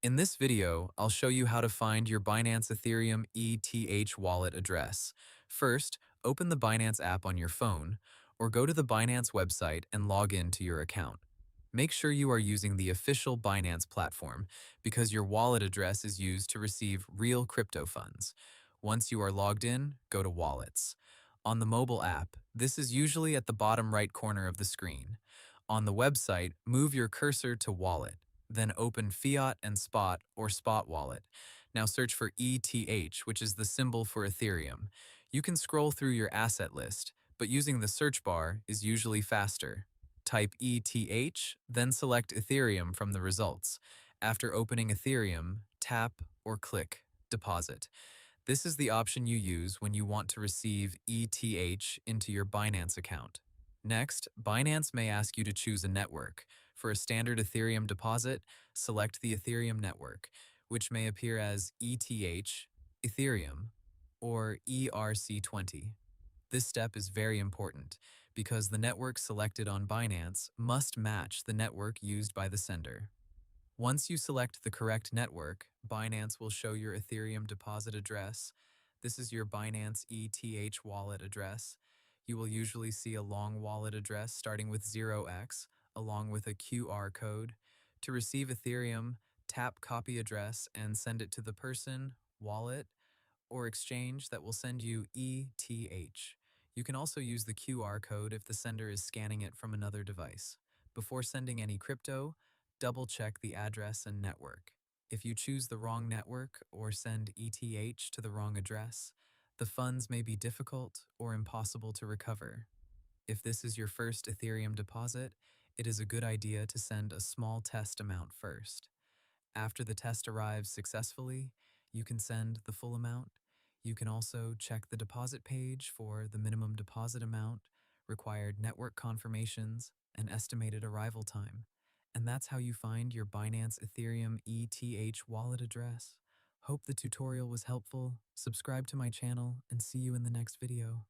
In this video, I'll show you how to find your Binance Ethereum ETH wallet address. First, open the Binance app on your phone, or go to the Binance website and log in to your account. Make sure you are using the official Binance platform because your wallet address is used to receive real crypto funds. Once you are logged in, go to Wallets. On the mobile app, this is usually at the bottom right corner of the screen. On the website, move your cursor to Wallet. Then open Fiat and Spot or Spot Wallet. Now search for ETH, which is the symbol for Ethereum. You can scroll through your asset list, but using the search bar is usually faster. Type ETH, then select Ethereum from the results. After opening Ethereum, tap or click Deposit. This is the option you use when you want to receive ETH into your Binance account. Next, Binance may ask you to choose a network. For a standard Ethereum deposit, select the Ethereum network, which may appear as ETH, Ethereum, or ERC20. This step is very important because the network selected on Binance must match the network used by the sender. Once you select the correct network, Binance will show your Ethereum deposit address. This is your Binance ETH wallet address. You will usually see a long wallet address starting with 0x, along with a QR code. To receive Ethereum, tap copy address and send it to the person, wallet, or exchange that will send you ETH. You can also use the QR code if the sender is scanning it from another device. Before sending any crypto, double-check the address and network. If you choose the wrong network or send ETH to the wrong address, the funds may be difficult or impossible to recover. If this is your first Ethereum deposit, it is a good idea to send a small test amount first. After the test arrives successfully, you can send the full amount. You can also check the deposit page for the minimum deposit amount, required network confirmations, and estimated arrival time. And that's how you find your Binance Ethereum ETH wallet address. Hope the tutorial was helpful. Subscribe to my channel and see you in the next video.